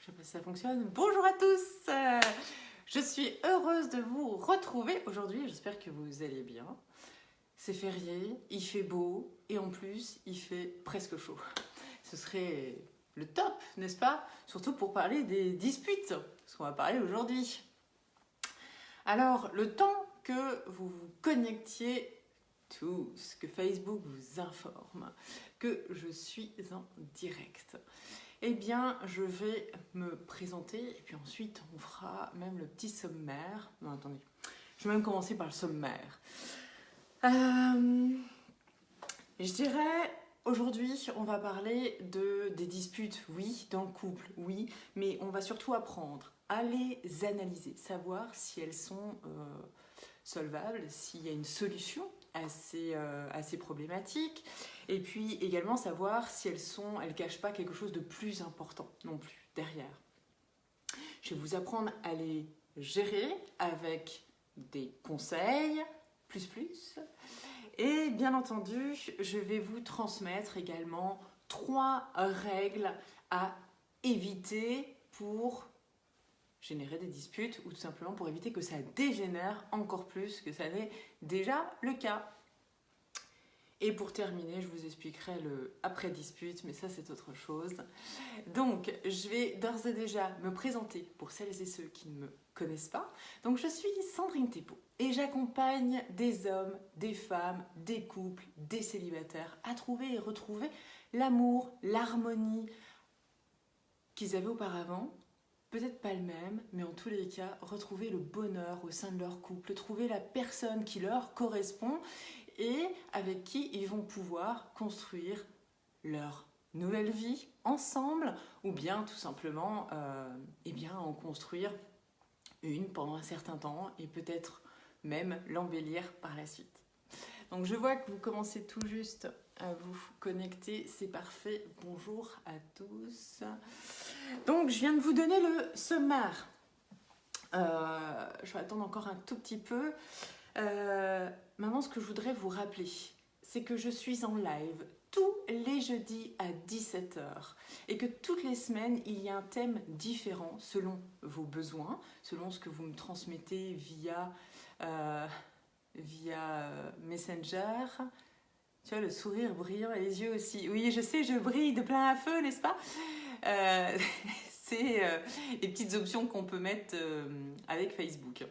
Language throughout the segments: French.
je sais pas si ça fonctionne. Bonjour à tous, je suis heureuse de vous retrouver aujourd'hui. J'espère que vous allez bien. C'est férié, il fait beau et en plus il fait presque chaud. Ce serait le top, n'est-ce pas? Surtout pour parler des disputes, ce qu'on va parler aujourd'hui. Alors, le temps que vous vous connectiez tous, que Facebook vous informe que je suis en direct, eh bien, je vais me présenter et puis ensuite on fera même le petit sommaire. Non, attendez, je vais même commencer par le sommaire. Je dirais, aujourd'hui, on va parler des disputes, oui, dans le couple, oui, mais on va surtout apprendre à les analyser, savoir si elles sont solvables, s'il y a une solution à ces problématiques, et puis également savoir si elles cachent pas quelque chose de plus important non plus derrière. Je vais vous apprendre à les gérer avec des conseils, plus, et bien entendu, je vais vous transmettre également 3 règles à éviter pour générer des disputes ou tout simplement pour éviter que ça dégénère encore plus que ça n'est déjà le cas. Et pour terminer, je vous expliquerai le après-dispute, mais ça c'est autre chose. Donc, je vais d'ores et déjà me présenter pour celles et ceux qui ne me connaissent pas. Donc, je suis Sandrine Thépeau et j'accompagne des hommes, des femmes, des couples, des célibataires à trouver et retrouver l'amour, l'harmonie qu'ils avaient auparavant. Peut-être pas le même, mais en tous les cas, retrouver le bonheur au sein de leur couple, trouver la personne qui leur correspond et avec qui ils vont pouvoir construire leur nouvelle vie ensemble ou bien tout simplement en construire une pendant un certain temps et peut-être même l'embellir par la suite. Donc je vois que vous commencez tout juste à vous connecter, c'est parfait. Bonjour à tous. Donc je viens de vous donner le sommaire. Je vais attendre encore un tout petit peu. Maintenant, ce que je voudrais vous rappeler, c'est que je suis en live tous les jeudis à 17h et que toutes les semaines, il y a un thème différent selon vos besoins, selon ce que vous me transmettez via Messenger. Tu vois, le sourire brillant et les yeux aussi. Oui, je sais, je brille de plein à feu, n'est-ce pas? C'est les petites options qu'on peut mettre avec Facebook.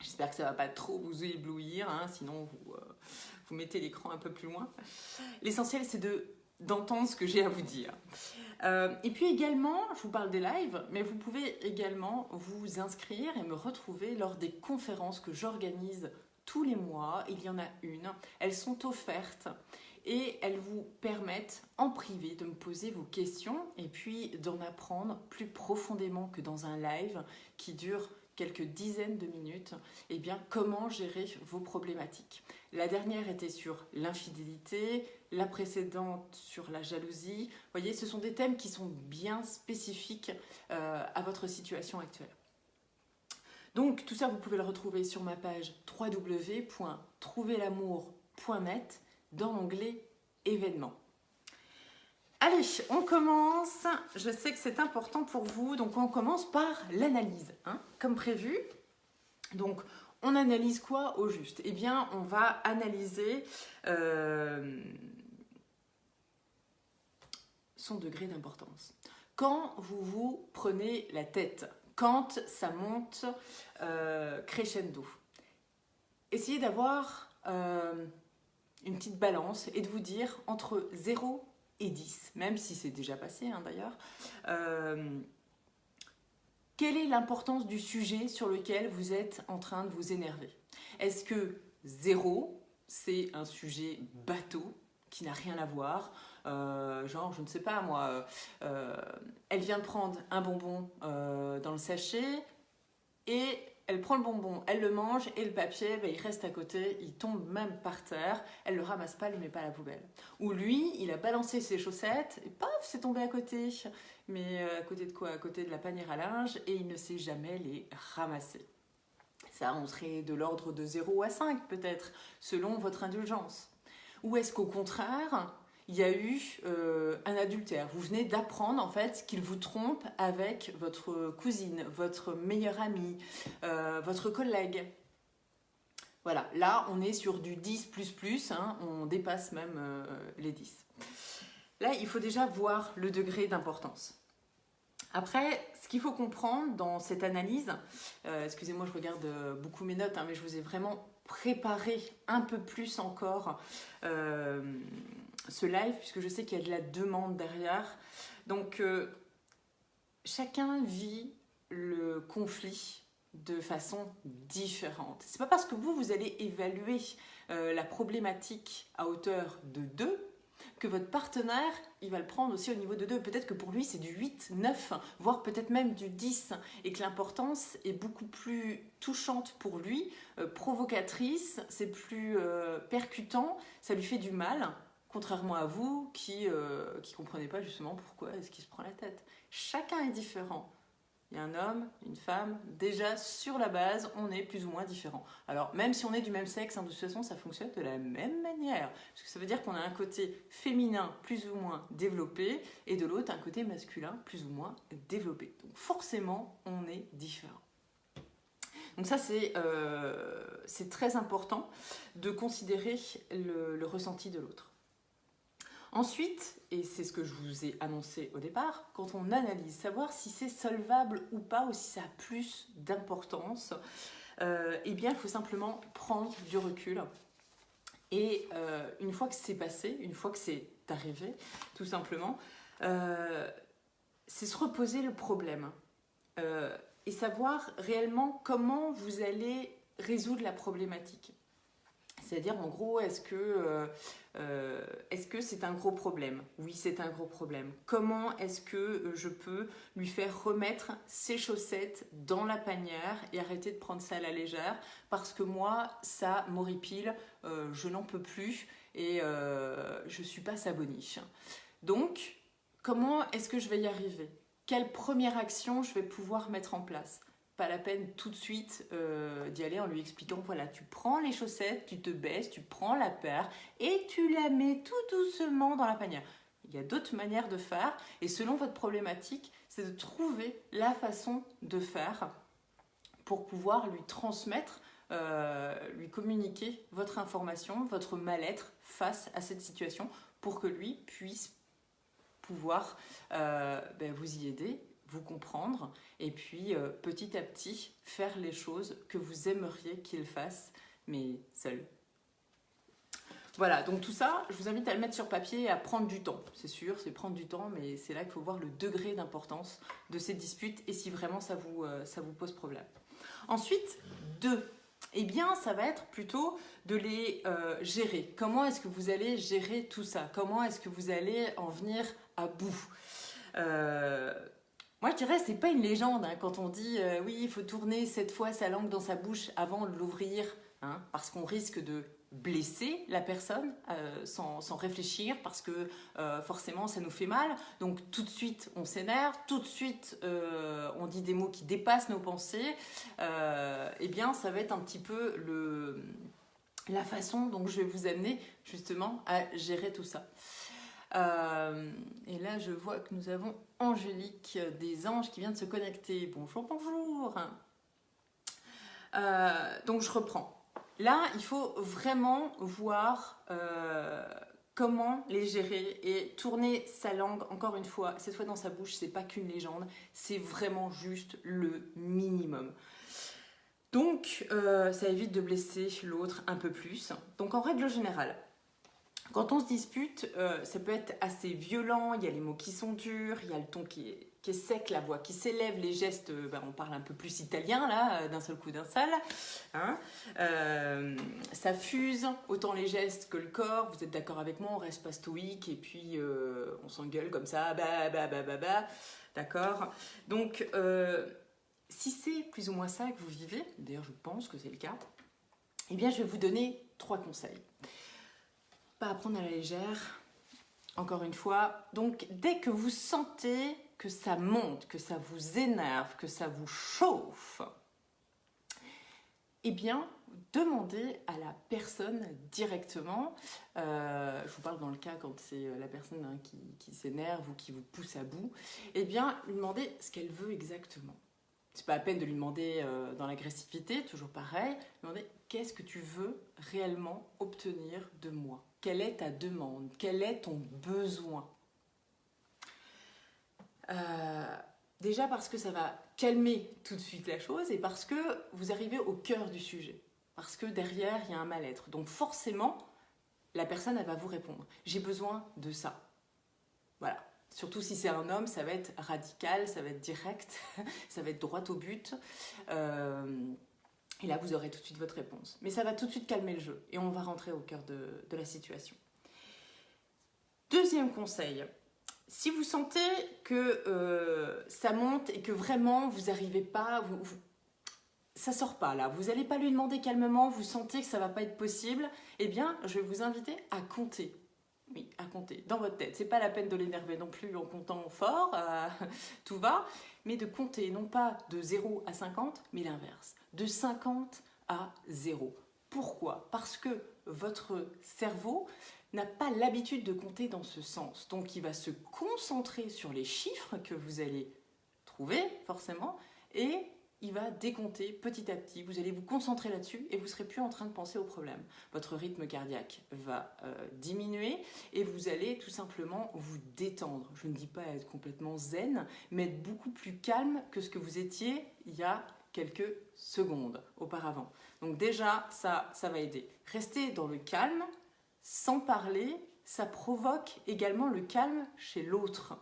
J'espère que ça ne va pas trop vous éblouir, hein, sinon vous mettez l'écran un peu plus loin. L'essentiel, c'est d'entendre ce que j'ai à vous dire. Et puis également, je vous parle des lives, mais vous pouvez également vous inscrire et me retrouver lors des conférences que j'organise tous les mois. Il y en a une. Elles sont offertes et elles vous permettent en privé de me poser vos questions et puis d'en apprendre plus profondément que dans un live qui dure quelques dizaines de minutes, eh bien, comment gérer vos problématiques. La dernière était sur l'infidélité, la précédente sur la jalousie. Vous voyez, ce sont des thèmes qui sont bien spécifiques à votre situation actuelle. Donc, tout ça, vous pouvez le retrouver sur ma page www.trouverlamour.net dans l'onglet événements. Allez, on commence. Je sais que c'est important pour vous, donc on commence par l'analyse, hein, comme prévu. Donc, on analyse quoi au juste? Eh bien, on va analyser son degré d'importance. Quand vous vous prenez la tête, quand ça monte crescendo, essayez d'avoir une petite balance et de vous dire entre 0 et 10, même si c'est déjà passé hein, d'ailleurs. Quelle est l'importance du sujet sur lequel vous êtes en train de vous énerver? Est-ce que 0, c'est un sujet bateau qui n'a rien à voir, genre, je ne sais pas moi, elle vient de prendre un bonbon dans le sachet et elle prend le bonbon, elle le mange et le papier, il reste à côté, il tombe même par terre, elle le ramasse pas, elle le met pas à la poubelle. Ou lui, il a balancé ses chaussettes et paf, c'est tombé à côté. Mais à côté de quoi? À côté de la panière à linge et il ne sait jamais les ramasser. Ça, on serait de l'ordre de 0 à 5 peut-être, selon votre indulgence. Ou est-ce qu'au contraire, il y a eu un adultère. Vous venez d'apprendre en fait qu'il vous trompe avec votre cousine, votre meilleure amie, votre collègue. Voilà, là on est sur du 10++, hein, on dépasse même les 10. Là, il faut déjà voir le degré d'importance. Après, ce qu'il faut comprendre dans cette analyse, excusez-moi, je regarde beaucoup mes notes, hein, mais je vous ai vraiment préparé un peu plus encore ce live, puisque je sais qu'il y a de la demande derrière. Donc, chacun vit le conflit de façon différente. C'est pas parce que vous allez évaluer la problématique à hauteur de 2 que votre partenaire, il va le prendre aussi au niveau de 2. Peut-être que pour lui, c'est du 8, 9, voire peut-être même du 10, et que l'importance est beaucoup plus touchante pour lui, provocatrice, c'est plus percutant, ça lui fait du mal, contrairement à vous qui comprenez pas justement pourquoi est-ce qu'il se prend la tête. Chacun est différent. Il y a un homme, une femme, déjà sur la base, on est plus ou moins différents. Alors même si on est du même sexe, hein, de toute façon ça fonctionne de la même manière. Parce que ça veut dire qu'on a un côté féminin plus ou moins développé et de l'autre un côté masculin plus ou moins développé. Donc forcément on est différents. Donc ça c'est très important de considérer le ressenti de l'autre. Ensuite, et c'est ce que je vous ai annoncé au départ, quand on analyse, savoir si c'est solvable ou pas, ou si ça a plus d'importance, eh bien, il faut simplement prendre du recul. Et une fois que c'est passé, une fois que c'est arrivé, tout simplement, c'est se reposer le problème et savoir réellement comment vous allez résoudre la problématique. C'est-à-dire, en gros, est-ce que c'est un gros problème? Oui, c'est un gros problème. Comment est-ce que je peux lui faire remettre ses chaussettes dans la panière et arrêter de prendre ça à la légère? Parce que moi, ça m'horripile, je n'en peux plus et je ne suis pas sa boniche. Donc, comment est-ce que je vais y arriver? Quelle première action je vais pouvoir mettre en place? Pas la peine tout de suite d'y aller en lui expliquant, voilà, tu prends les chaussettes, tu te baisses, tu prends la paire et tu la mets tout doucement dans la panière. Il y a d'autres manières de faire et selon votre problématique, c'est de trouver la façon de faire pour pouvoir lui transmettre, lui communiquer votre information, votre mal-être face à cette situation pour que lui puisse pouvoir vous y aider, vous comprendre et puis petit à petit faire les choses que vous aimeriez qu'il fasse, mais seul. Voilà, donc tout ça, je vous invite à le mettre sur papier et à prendre du temps. C'est sûr, c'est prendre du temps, mais c'est là qu'il faut voir le degré d'importance de ces disputes et si vraiment ça vous pose problème. Ensuite, 2. Eh bien, ça va être plutôt de les gérer. Comment est-ce que vous allez gérer tout ça? Comment est-ce que vous allez en venir à bout? Moi, je dirais, c'est pas une légende hein, quand on dit oui, il faut tourner 7 fois sa langue dans sa bouche avant de l'ouvrir, hein, parce qu'on risque de blesser la personne sans réfléchir, parce que forcément, ça nous fait mal. Donc, tout de suite, on s'énerve, tout de suite, on dit des mots qui dépassent nos pensées. Eh bien, ça va être un petit peu la façon dont je vais vous amener justement à gérer tout ça. Et là, je vois que nous avons Angélique des Anges qui vient de se connecter. Bonjour, bonjour. Donc, je reprends. Là, il faut vraiment voir comment les gérer et tourner sa langue, encore une fois, cette fois dans sa bouche, c'est pas qu'une légende, c'est vraiment juste le minimum. Donc, ça évite de blesser l'autre un peu plus. Donc, en règle générale, quand on se dispute, ça peut être assez violent, il y a les mots qui sont durs, il y a le ton qui est sec, la voix qui s'élève, les gestes, on parle un peu plus italien là, d'un seul coup d'un seul. Hein, ça fuse, autant les gestes que le corps, vous êtes d'accord avec moi, on reste pas stoïque et puis on s'engueule comme ça, d'accord. Donc, si c'est plus ou moins ça que vous vivez, d'ailleurs je pense que c'est le cas, eh bien je vais vous donner 3 conseils. Pas à prendre à la légère, encore une fois. Donc, dès que vous sentez que ça monte, que ça vous énerve, que ça vous chauffe, eh bien, demandez à la personne directement, je vous parle dans le cas quand c'est la personne qui s'énerve ou qui vous pousse à bout, eh bien, lui demandez ce qu'elle veut exactement. C'est pas la peine de lui demander dans l'agressivité, toujours pareil, lui demander qu'est-ce que tu veux réellement obtenir de moi? Quelle est ta demande? Quel est ton besoin? Déjà parce que ça va calmer tout de suite la chose et parce que vous arrivez au cœur du sujet. Parce que derrière, il y a un mal-être. Donc forcément, la personne, elle va vous répondre. J'ai besoin de ça. Voilà. Surtout si c'est un homme, ça va être radical, ça va être direct, ça va être droit au but. Et là, vous aurez tout de suite votre réponse. Mais ça va tout de suite calmer le jeu et on va rentrer au cœur de la situation. Deuxième conseil. Si vous sentez que ça monte et que vraiment vous n'arrivez pas, ça ne sort pas là, vous n'allez pas lui demander calmement, vous sentez que ça ne va pas être possible, eh bien je vais vous inviter à compter. Oui, à compter dans votre tête. C'est pas la peine de l'énerver non plus en comptant fort, tout va, mais de compter non pas de 0 à 50, mais l'inverse, de 50 à 0. Pourquoi? Parce que votre cerveau n'a pas l'habitude de compter dans ce sens. Donc il va se concentrer sur les chiffres que vous allez trouver forcément et il va décompter petit à petit. Vous allez vous concentrer là-dessus et vous ne serez plus en train de penser au problème. Votre rythme cardiaque va diminuer et vous allez tout simplement vous détendre. Je ne dis pas être complètement zen, mais être beaucoup plus calme que ce que vous étiez il y a quelques secondes auparavant. Donc déjà, ça va aider. Restez dans le calme, sans parler, ça provoque également le calme chez l'autre.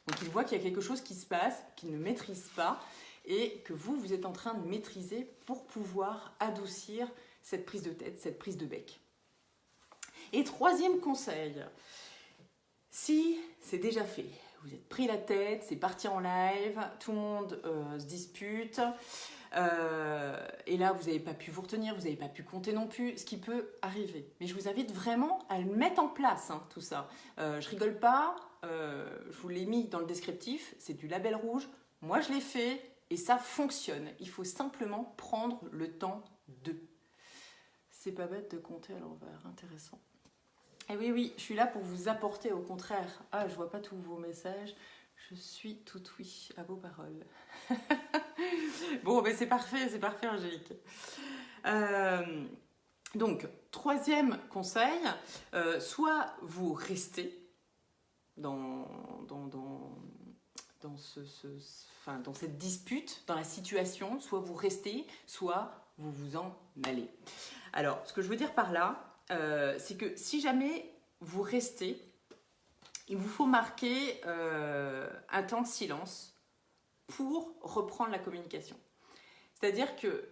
Donc il voit qu'il y a quelque chose qui se passe, qu'il ne maîtrise pas, et que vous êtes en train de maîtriser pour pouvoir adoucir cette prise de tête, cette prise de bec. Et troisième conseil, si c'est déjà fait, vous êtes pris la tête, c'est parti en live, tout le monde se dispute, et là vous n'avez pas pu vous retenir, vous n'avez pas pu compter non plus, ce qui peut arriver. Mais je vous invite vraiment à le mettre en place, hein, tout ça. Je rigole pas, je vous l'ai mis dans le descriptif, c'est du label rouge, moi je l'ai fait, et ça fonctionne. Il faut simplement prendre le temps de. C'est pas bête de compter à l'envers, intéressant. Et oui, je suis là pour vous apporter au contraire. Ah, je vois pas tous vos messages. Je suis tout oui à vos paroles. Bon, ben c'est parfait, Angélique. Donc, troisième conseil, soit vous restez dans cette dispute, dans la situation, soit vous restez, soit vous vous en allez. Alors, ce que je veux dire par là, c'est que si jamais vous restez, il vous faut marquer un temps de silence pour reprendre la communication. C'est-à-dire que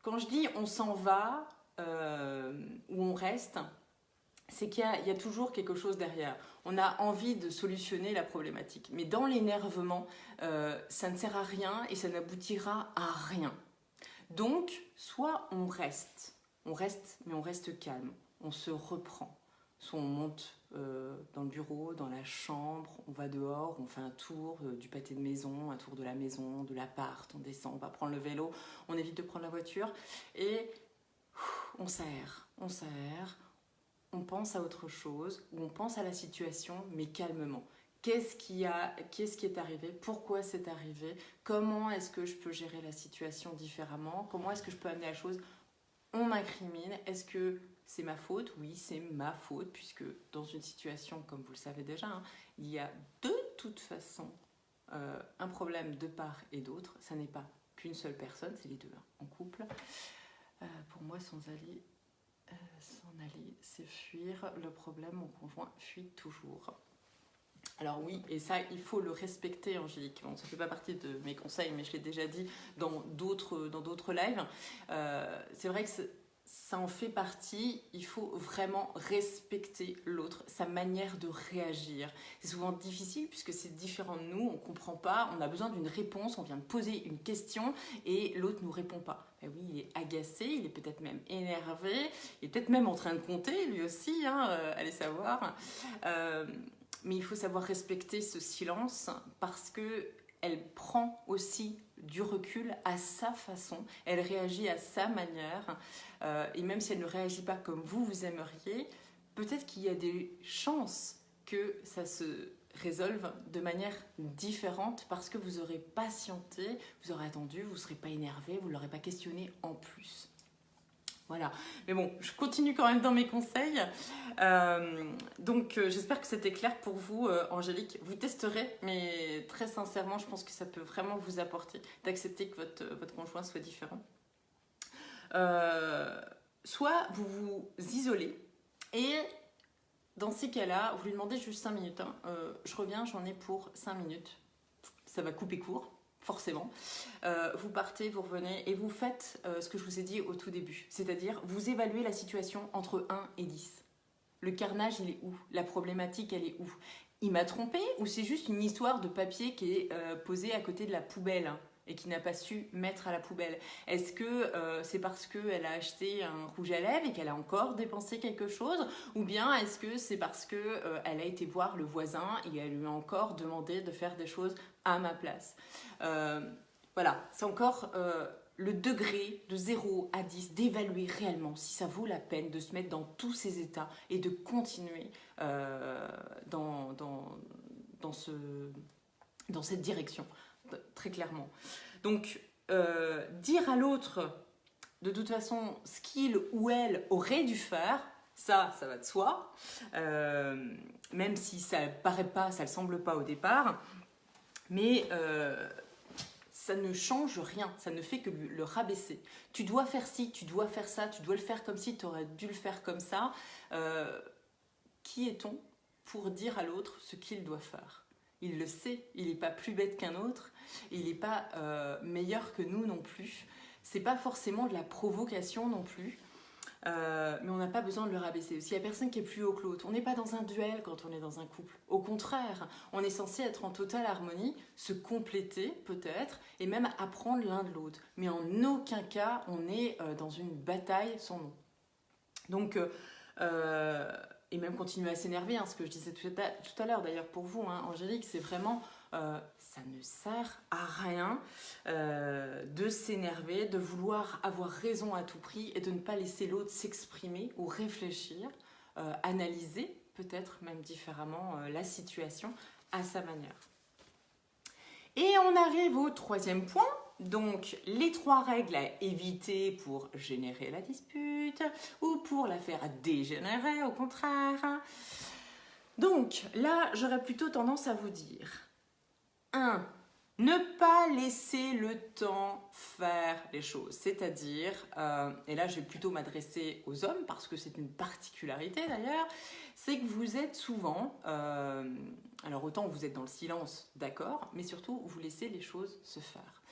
quand je dis on s'en va ou on reste, c'est qu'il y a toujours quelque chose derrière. On a envie de solutionner la problématique. Mais dans l'énervement, ça ne sert à rien et ça n'aboutira à rien. Donc, soit on reste, mais on reste calme, on se reprend. Soit on monte dans le bureau, dans la chambre, on va dehors, on fait un tour du pâté de maison, un tour de la maison, de l'appart, on descend, on va prendre le vélo, on évite de prendre la voiture et on s'aère, on pense à autre chose ou on pense à la situation mais calmement. Qu'est-ce qui est arrivé? Pourquoi c'est arrivé? Comment est-ce que je peux gérer la situation différemment? Comment est-ce que je peux amener la chose? On m'incrimine. Est-ce que c'est ma faute? Oui, c'est ma faute, puisque dans une situation, comme vous le savez déjà, hein, il y a de toute façon un problème de part et d'autre. Ça n'est pas qu'une seule personne, c'est les deux, hein, en couple. Pour moi, s'en aller, c'est fuir. Le problème, mon conjoint fuit toujours. Alors oui, et ça, il faut le respecter, Angélique. Bon, ça ne fait pas partie de mes conseils, mais je l'ai déjà dit dans d'autres lives. C'est vrai que ça en fait partie. Il faut vraiment respecter l'autre, sa manière de réagir. C'est souvent difficile puisque c'est différent de nous, on ne comprend pas, on a besoin d'une réponse, on vient de poser une question et l'autre ne nous répond pas. Ben oui, il est agacé, il est peut-être même énervé, il est peut-être même en train de compter, lui aussi, hein, allez savoir. Mais il faut savoir respecter ce silence parce qu'elle prend aussi du recul à sa façon, elle réagit à sa manière, et même si elle ne réagit pas comme vous aimeriez, peut-être qu'il y a des chances que ça se résolve de manière différente parce que vous aurez patienté, vous aurez attendu, vous ne serez pas énervé, vous ne l'aurez pas questionné en plus. Voilà, mais bon, je continue quand même dans mes conseils. Donc, j'espère que c'était clair pour vous, Angélique. Vous testerez, mais très sincèrement, je pense que ça peut vraiment vous apporter d'accepter que votre conjoint soit différent. Soit vous vous isolez et dans ces cas-là, vous lui demandez juste 5 minutes. Hein. Je reviens, j'en ai pour 5 minutes. Ça va couper court. Forcément, vous partez, vous revenez et vous faites ce que je vous ai dit au tout début, c'est-à-dire vous évaluez la situation entre 1 et 10. Le carnage, il est où? La problématique, elle est où? Il m'a trompé ou c'est juste une histoire de papier qui est posée à côté de la poubelle hein, et qui n'a pas su mettre à la poubelle? Est-ce que c'est parce qu'elle a acheté un rouge à lèvres et qu'elle a encore dépensé quelque chose? Ou bien est-ce que c'est parce qu'elle a été voir le voisin et elle lui a encore demandé de faire des choses à ma place? Voilà, c'est encore le degré de 0 à 10 d'évaluer réellement si ça vaut la peine de se mettre dans tous ces états et de continuer dans cette direction, très clairement. Donc, dire à l'autre, de toute façon, ce qu'il ou elle aurait dû faire, ça va de soi, même si ça ne paraît pas, ça ne le semble pas au départ, mais ça ne change rien, ça ne fait que le rabaisser. Tu dois faire ci, tu dois faire ça, tu dois le faire comme si tu aurais dû le faire comme ça. Qui est-on pour dire à l'autre ce qu'il doit faire? Il le sait, il n'est pas plus bête qu'un autre, il n'est pas meilleur que nous non plus. C'est pas forcément de la provocation non plus. Mais on n'a pas besoin de le rabaisser. S'il n'y a personne qui est plus haut que l'autre, on n'est pas dans un duel quand on est dans un couple. Au contraire, on est censé être en totale harmonie, se compléter peut-être, et même apprendre l'un de l'autre. Mais en aucun cas, on est dans une bataille sans nom. Donc, et même continuer à s'énerver, hein, ce que je disais tout à l'heure d'ailleurs pour vous, hein, Angélique, c'est vraiment... ça ne sert à rien de s'énerver, de vouloir avoir raison à tout prix et de ne pas laisser l'autre s'exprimer ou réfléchir, analyser peut-être même différemment la situation à sa manière. Et on arrive au troisième point, donc les 3 règles à éviter pour générer la dispute ou pour la faire dégénérer au contraire. Donc là, j'aurais plutôt tendance à vous dire 1. Ne pas laisser le temps faire les choses, c'est-à-dire, et là je vais plutôt m'adresser aux hommes parce que c'est une particularité d'ailleurs, c'est que vous êtes souvent, alors autant vous êtes dans le silence, d'accord, mais surtout vous laissez les choses se faire.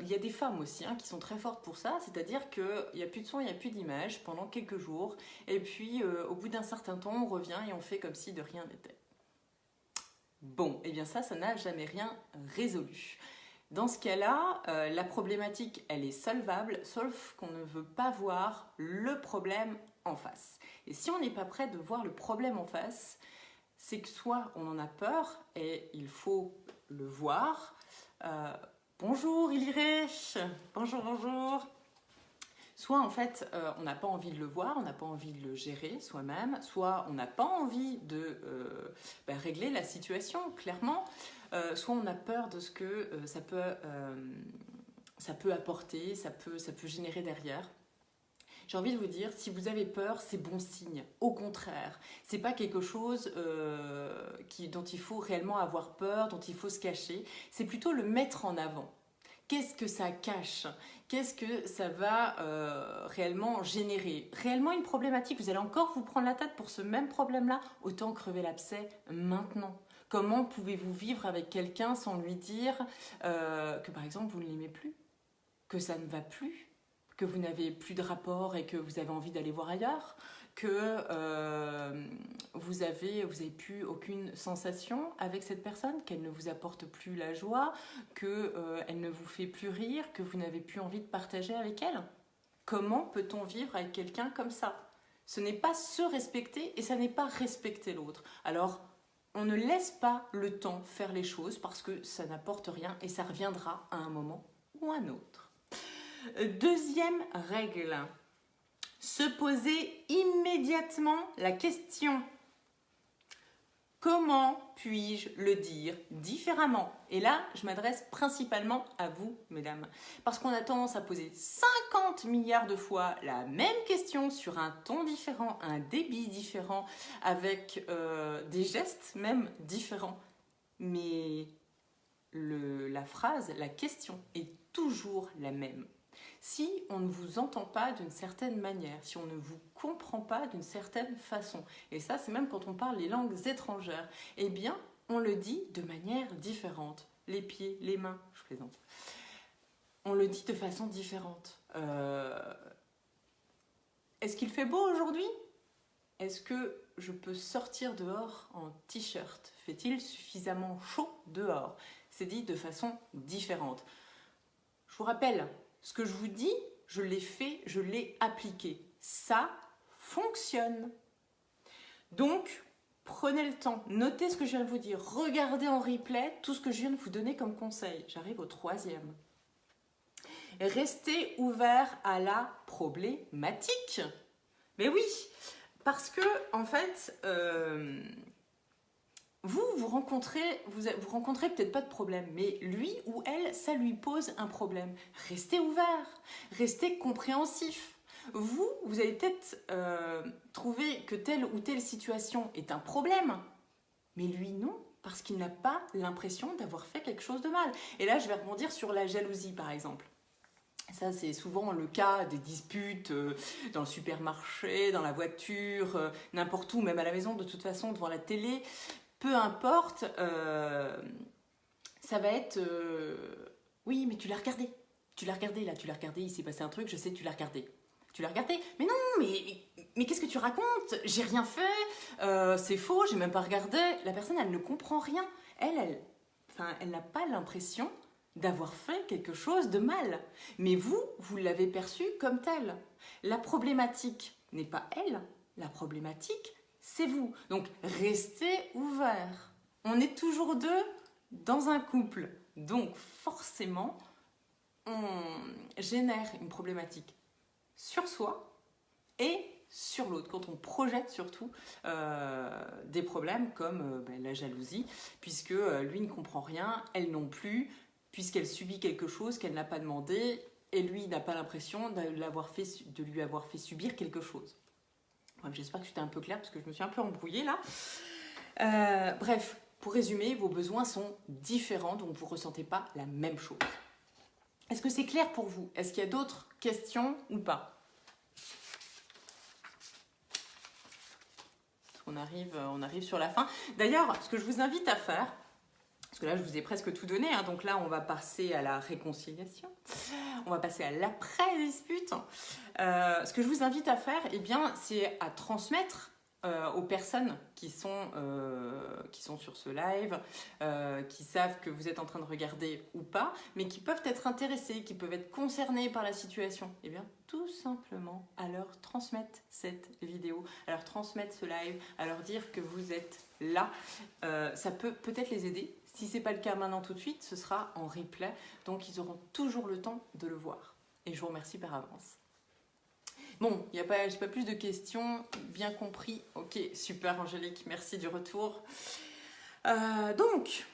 Il y a des femmes aussi hein, qui sont très fortes pour ça, c'est-à-dire qu'il n'y a plus de son, il n'y a plus d'image pendant quelques jours, et puis au bout d'un certain temps on revient et on fait comme si de rien n'était. Bon, et bien ça n'a jamais rien résolu. Dans ce cas-là, la problématique, elle est solvable, sauf qu'on ne veut pas voir le problème en face. Et si on n'est pas prêt de voir le problème en face, c'est que soit on en a peur et il faut le voir. Bonjour Iliré, bonjour, bonjour. Soit en fait on n'a pas envie de le voir, on n'a pas envie de le gérer soi-même, soit on n'a pas envie de régler la situation clairement, soit on a peur de ce que ça peut apporter, ça peut générer derrière. J'ai envie de vous dire, si vous avez peur, c'est bon signe. Au contraire, c'est pas quelque chose dont il faut réellement avoir peur, dont il faut se cacher. C'est plutôt le mettre en avant. Qu'est-ce que ça cache? Qu'est-ce que ça va réellement générer? Réellement une problématique, vous allez encore vous prendre la tête pour ce même problème-là? Autant crever l'abcès maintenant. Comment pouvez-vous vivre avec quelqu'un sans lui dire que par exemple vous ne l'aimez plus? Que ça ne va plus? Que vous n'avez plus de rapport et que vous avez envie d'aller voir ailleurs? Que vous avez plus aucune sensation avec cette personne, qu'elle ne vous apporte plus la joie, qu'elle ne vous fait plus rire, que vous n'avez plus envie de partager avec elle? Comment peut-on vivre avec quelqu'un comme ça? Ce n'est pas se respecter et ça n'est pas respecter l'autre. Alors, on ne laisse pas le temps faire les choses parce que ça n'apporte rien et ça reviendra à un moment ou un autre. Deuxième règle, se poser immédiatement la question: comment puis-je le dire différemment? Et là, je m'adresse principalement à vous, mesdames, parce qu'on a tendance à poser 50 milliards de fois la même question sur un ton différent, un débit différent, avec des gestes même différents. Mais la phrase, la question est toujours la même. Si on ne vous entend pas d'une certaine manière, si on ne vous comprend pas d'une certaine façon, et ça c'est même quand on parle les langues étrangères, eh bien on le dit de manière différente. Les pieds, les mains, je plaisante. On le dit de façon différente. Est-ce qu'il fait beau aujourd'hui? Est-ce que je peux sortir dehors en t-shirt? Fait-il suffisamment chaud dehors? C'est dit de façon différente. Je vous rappelle, ce que je vous dis, je l'ai fait, je l'ai appliqué. Ça fonctionne. Donc, prenez le temps, notez ce que je viens de vous dire, regardez en replay tout ce que je viens de vous donner comme conseil. J'arrive au troisième. Restez ouvert à la problématique. Mais oui, parce que, en fait, vous rencontrez peut-être pas de problème, mais lui ou elle, ça lui pose un problème. Restez ouvert, restez compréhensif. Vous allez peut-être trouver que telle ou telle situation est un problème, mais lui non, parce qu'il n'a pas l'impression d'avoir fait quelque chose de mal. Et là, je vais rebondir sur la jalousie, par exemple. Ça, c'est souvent le cas des disputes dans le supermarché, dans la voiture, n'importe où, même à la maison, de toute façon, devant la télé. Peu importe, ça va être oui, mais tu l'as regardé. Tu l'as regardé, là, tu l'as regardé, il s'est passé un truc, je sais, tu l'as regardé. Tu l'as regardé? Mais non, mais qu'est-ce que tu racontes? J'ai rien fait, c'est faux, j'ai même pas regardé. La personne, elle ne comprend rien. Elle n'a pas l'impression d'avoir fait quelque chose de mal. Mais vous l'avez perçu comme tel. La problématique n'est pas elle, la problématique, c'est vous. Donc, restez ouverts. On est toujours deux dans un couple. Donc, forcément, on génère une problématique sur soi et sur l'autre. Quand on projette surtout des problèmes comme la jalousie, puisque lui ne comprend rien, elle non plus, puisqu'elle subit quelque chose qu'elle n'a pas demandé, et lui n'a pas l'impression de lui avoir fait subir quelque chose. Bref, j'espère que j'étais un peu claire, parce que je me suis un peu embrouillée là. Bref, pour résumer, vos besoins sont différents, donc vous ne ressentez pas la même chose. Est-ce que c'est clair pour vous? Est-ce qu'il y a d'autres questions ou pas? On arrive sur la fin. D'ailleurs, ce que je vous invite à faire, parce que là, je vous ai presque tout donné, hein, donc là, on va passer à la réconciliation. On va passer à l'après-dispute. Ce que je vous invite à faire, eh bien, c'est à transmettre aux personnes qui sont sur ce live, qui savent que vous êtes en train de regarder ou pas, mais qui peuvent être intéressés, qui peuvent être concernés par la situation. Eh bien, tout simplement, à leur transmettre cette vidéo, à leur transmettre ce live, à leur dire que vous êtes là. Ça peut peut-être les aider. Si ce n'est pas le cas maintenant tout de suite, ce sera en replay. Donc, ils auront toujours le temps de le voir. Et je vous remercie par avance. Bon, j'ai pas plus de questions. Bien compris. Ok, super Angélique. Merci du retour. Donc,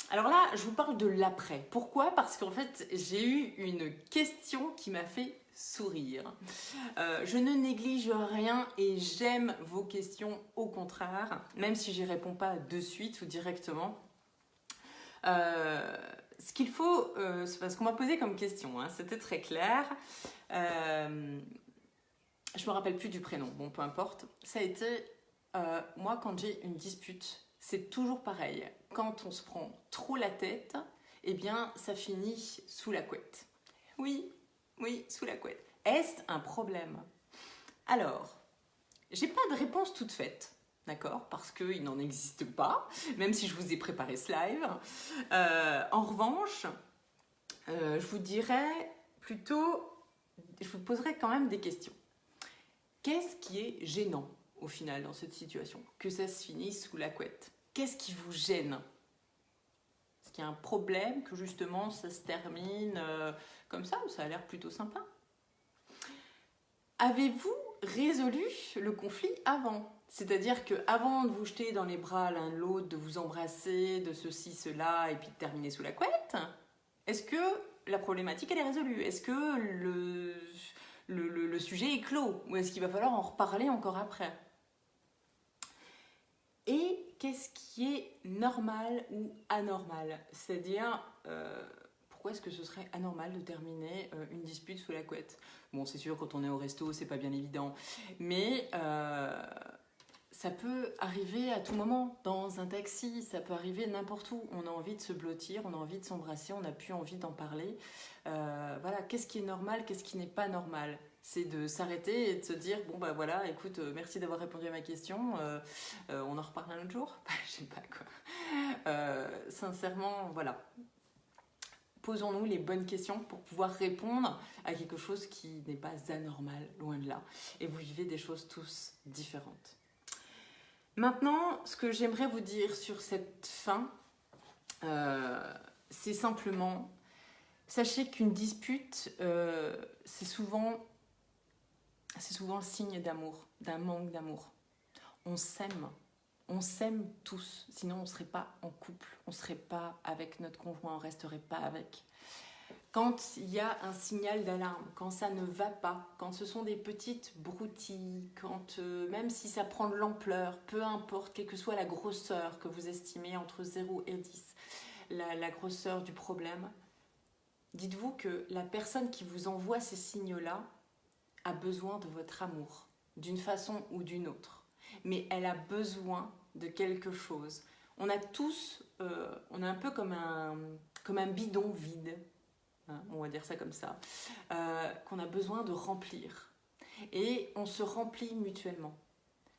alors là, je vous parle de l'après. Pourquoi? Parce qu'en fait, j'ai eu une question qui m'a fait sourire. Je ne néglige rien et j'aime vos questions au contraire, même si je n'y réponds pas de suite ou directement. Ce qu'il faut, c'est parce qu'on m'a posé comme question, hein, c'était très clair. Je me rappelle plus du prénom, bon peu importe. Ça a été, moi quand j'ai une dispute, c'est toujours pareil. Quand on se prend trop la tête, eh bien ça finit sous la couette. Oui, sous la couette. Est-ce un problème? Alors, j'ai pas de réponse toute faite. D'accord? Parce qu'il n'en existe pas, même si je vous ai préparé ce live. En revanche, je vous dirais plutôt, je vous poserai quand même des questions. Qu'est-ce qui est gênant au final dans cette situation? Que ça se finisse sous la couette. Qu'est-ce qui vous gêne? Est-ce qu'il y a un problème que justement ça se termine Comme ça a l'air plutôt sympa. Avez-vous résolu le conflit avant? C'est-à-dire qu'avant de vous jeter dans les bras l'un de l'autre, de vous embrasser, de ceci, cela, et puis de terminer sous la couette, est-ce que la problématique elle est résolue? Est-ce que le sujet est clos? Ou est-ce qu'il va falloir en reparler encore après? Et qu'est-ce qui est normal ou anormal? C'est-à-dire, pourquoi est-ce que ce serait anormal de terminer une dispute sous la couette? Bon, c'est sûr, quand on est au resto, c'est pas bien évident. Mais ça peut arriver à tout moment, dans un taxi, ça peut arriver n'importe où. On a envie de se blottir, on a envie de s'embrasser, on n'a plus envie d'en parler. Voilà, qu'est-ce qui est normal, qu'est-ce qui n'est pas normal? C'est de s'arrêter et de se dire, bon bah voilà, écoute, merci d'avoir répondu à ma question, on en reparle un autre jour? Je sais pas quoi. Sincèrement, voilà. Posons-nous les bonnes questions pour pouvoir répondre à quelque chose qui n'est pas anormal, loin de là. Et vous vivez des choses tous différentes. Maintenant, ce que j'aimerais vous dire sur cette fin, c'est simplement, sachez qu'une dispute, c'est souvent le signe d'amour, d'un manque d'amour. On s'aime tous, sinon on ne serait pas en couple, on ne serait pas avec notre conjoint, on ne resterait pas avec. Quand il y a un signal d'alarme, quand ça ne va pas, quand ce sont des petites broutilles, quand même si ça prend de l'ampleur, peu importe, quelle que soit la grosseur que vous estimez entre 0 et 10, la grosseur du problème, dites-vous que la personne qui vous envoie ces signaux-là a besoin de votre amour, d'une façon ou d'une autre. Mais elle a besoin de quelque chose. On a tous, on est un peu comme un bidon vide, hein, on va dire ça comme ça, qu'on a besoin de remplir. Et on se remplit mutuellement.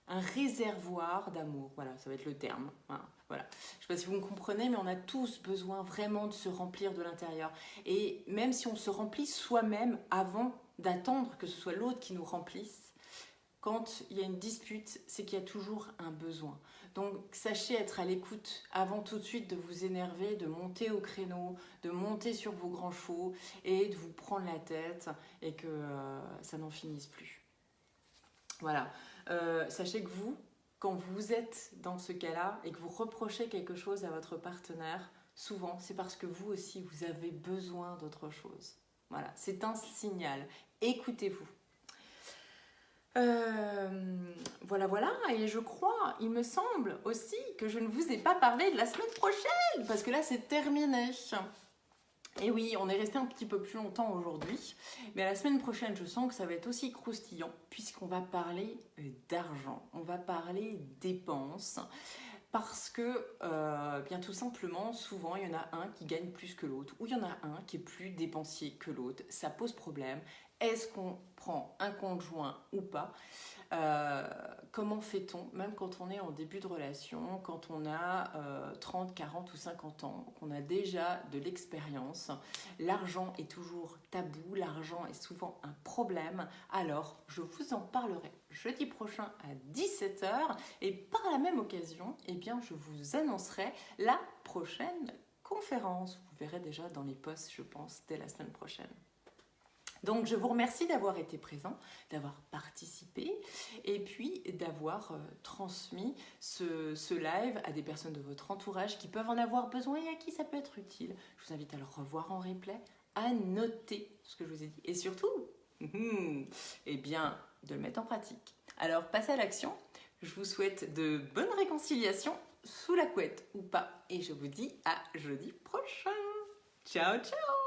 Un réservoir d'amour, voilà, ça va être le terme. Hein, voilà. Je ne sais pas si vous me comprenez, mais on a tous besoin vraiment de se remplir de l'intérieur. Et même si on se remplit soi-même avant d'attendre que ce soit l'autre qui nous remplisse, quand il y a une dispute, c'est qu'il y a toujours un besoin. Donc sachez être à l'écoute avant tout de suite de vous énerver, de monter au créneau, de monter sur vos grands chevaux et de vous prendre la tête et que ça n'en finisse plus. Voilà. Sachez que vous, quand vous êtes dans ce cas-là et que vous reprochez quelque chose à votre partenaire, souvent c'est parce que vous aussi vous avez besoin d'autre chose. Voilà, c'est un signal. Écoutez-vous. Voilà, et je crois, il me semble aussi que je ne vous ai pas parlé de la semaine prochaine, parce que là c'est terminé. Et oui, on est resté un petit peu plus longtemps aujourd'hui, mais la semaine prochaine, je sens que ça va être aussi croustillant, puisqu'on va parler d'argent, on va parler dépenses, parce que, bien tout simplement, souvent, il y en a un qui gagne plus que l'autre, ou il y en a un qui est plus dépensier que l'autre. Ça pose problème. Est-ce qu'on prend un conjoint ou pas? Comment fait-on, même quand on est en début de relation, quand on a 30, 40 ou 50 ans, qu'on a déjà de l'expérience, l'argent est toujours tabou, l'argent est souvent un problème. Alors, je vous en parlerai jeudi prochain à 17 h et par la même occasion, eh bien, je vous annoncerai la prochaine conférence. Vous verrez déjà dans les posts, je pense, dès la semaine prochaine. Donc, je vous remercie d'avoir été présent, d'avoir participé et puis d'avoir transmis ce live à des personnes de votre entourage qui peuvent en avoir besoin et à qui ça peut être utile. Je vous invite à le revoir en replay, à noter ce que je vous ai dit et surtout, eh bien, de le mettre en pratique. Alors, passez à l'action. Je vous souhaite de bonnes réconciliations sous la couette ou pas et je vous dis à jeudi prochain. Ciao, ciao!